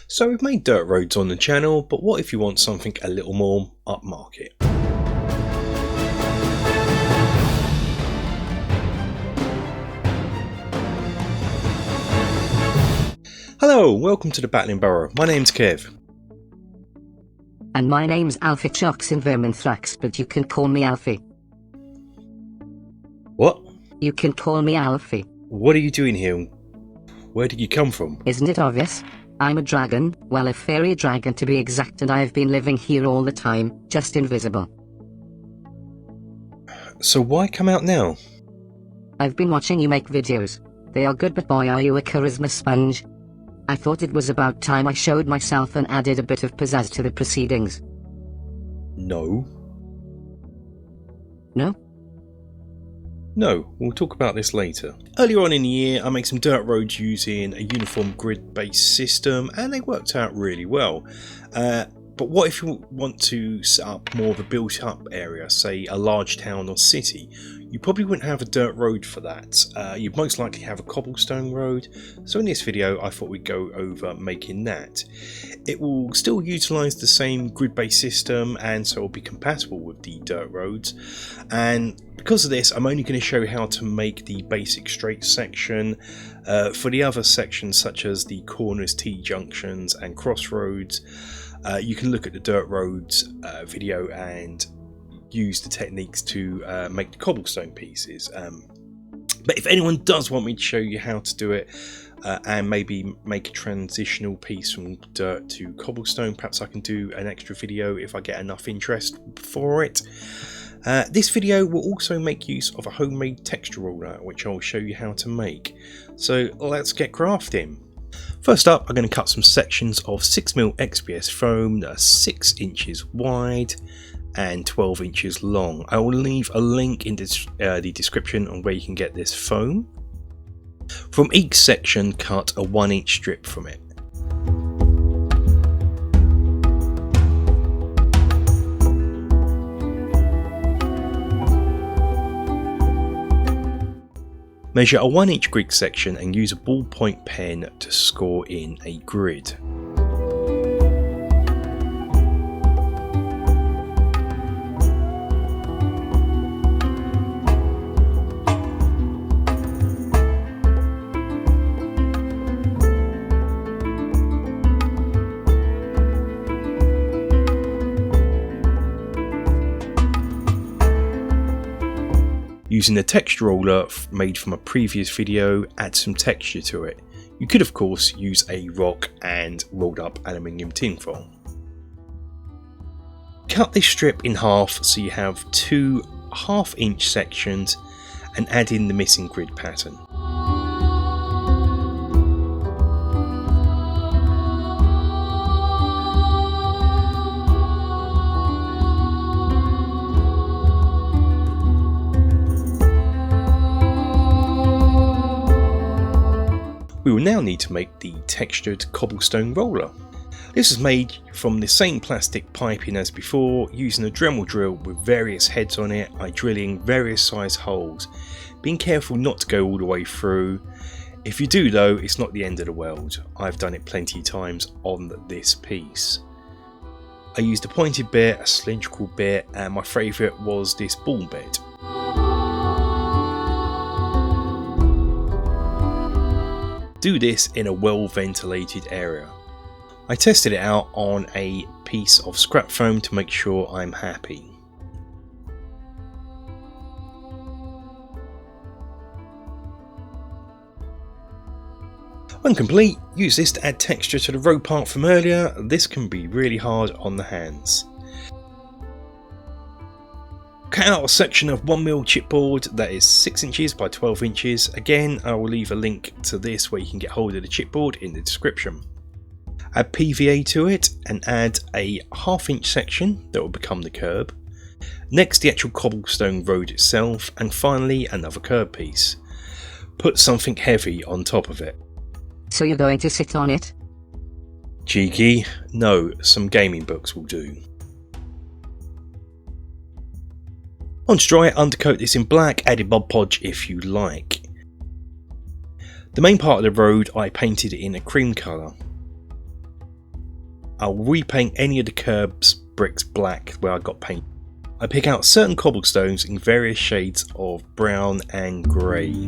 So we've made dirt roads on the channel, but what if you want something a little more upmarket? Hello, welcome to the Battling Burrow. My name's Kev. And my name's Alfie Chucks in Verminthrax, but you can call me Alfie. What? You can call me Alfie. What are you doing here? Where did you come from? Isn't it obvious? I'm a dragon, well, a fairy dragon to be exact, and I've been living here all the time, just invisible. So why come out now? I've been watching you make videos. They are good, but boy are you a charisma sponge. I thought it was about time I showed myself and added a bit of pizzazz to the proceedings. No. No? No, we'll talk about this later. Earlier on in the year, I made some dirt roads using a uniform grid-based system, and they worked out really well. But what if you want to set up more of a built-up area, say a large town or city? You probably wouldn't have a dirt road for that. You'd most likely have a cobblestone road. So in this video, I thought we'd go over making that. It will still utilise the same grid-based system, and so it will be compatible with the dirt roads. And because of this, I'm only going to show you how to make the basic straight section. For the other sections, such as the corners, T-junctions and crossroads, you can look at the dirt roads video and use the techniques to make the cobblestone pieces. But if anyone does want me to show you how to do it and maybe make a transitional piece from dirt to cobblestone, perhaps I can do an extra video if I get enough interest for it. This video will also make use of a homemade texture ruler, which I'll show you how to make. So let's get crafting. First up, I'm going to cut some sections of 6mm XPS foam that are 6 inches wide and 12 inches long. I will leave a link in the description on where you can get this foam. From each section, cut a 1-inch strip from it. Measure a 1-inch grid section and use a ballpoint pen to score in a grid. Using the texture roller made from a previous video, add some texture to it. You could of course use a rock and rolled up aluminium tinfoil. Cut this strip in half so you have 2 half-inch sections and add in the missing grid pattern. We will now need to make the textured cobblestone roller. This is made from the same plastic piping as before, using a Dremel drill with various heads on it. I drill in various size holes, being careful not to go all the way through. If you do though, it's not the end of the world. I've done it plenty of times on this piece. I used a pointed bit, a cylindrical bit, and my favourite was this ball bit. Do this in a well ventilated area. I tested it out on a piece of scrap foam to make sure I'm happy. When complete, use this to add texture to the road part from earlier. This can be really hard on the hands. Cut out a section of 1mm chipboard that is 6 inches by 12 inches. Again, I will leave a link to this where you can get hold of the chipboard in the description. Add PVA to it and add a 1/2 inch section that will become the curb. Next, the actual cobblestone road itself, and finally another curb piece. Put something heavy on top of it. So you're going to sit on it? Cheeky. No, some gaming books will do. Once dry, undercoat this in black, add Mod Podge if you like. The main part of the road I painted in a cream colour. I'll repaint any of the curbs bricks black where I got paint. I pick out certain cobblestones in various shades of brown and grey.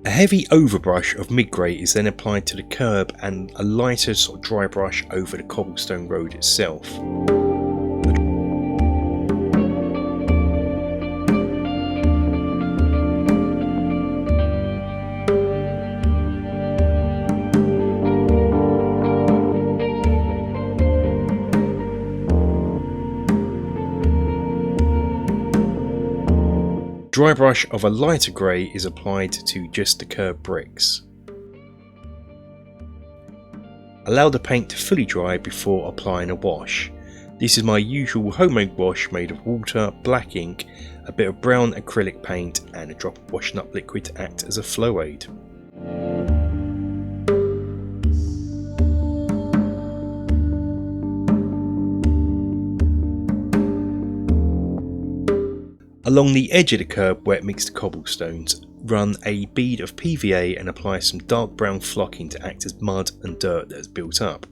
A heavy overbrush of mid-grey is then applied to the curb and a lighter sort of dry brush over the cobblestone road itself. Dry brush of a lighter grey is applied to just the curb bricks. Allow the paint to fully dry before applying a wash. This is my usual homemade wash made of water, black ink, a bit of brown acrylic paint and a drop of washing up liquid to act as a flow aid. Along the edge of the curb where it meets the cobblestones, run a bead of PVA and apply some dark brown flocking to act as mud and dirt that has built up.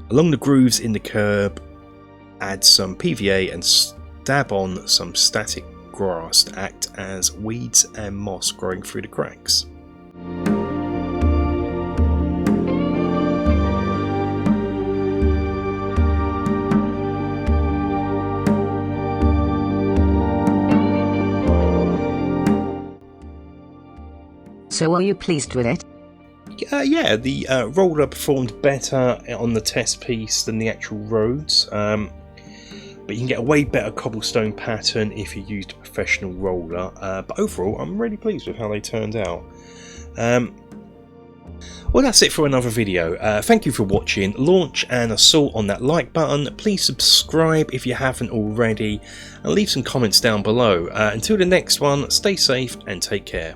Along the grooves in the curb, add some PVA and dab on some static grass to act as weeds and moss growing through the cracks. So are you pleased with it? Yeah, the roller performed better on the test piece than the actual roads. But you can get a way better cobblestone pattern if you used a professional roller. But overall, I'm really pleased with how they turned out. Well, that's it for another video. Thank you for watching. Launch an assault on that like button. Please subscribe if you haven't already. And leave some comments down below. Until the next one, stay safe and take care.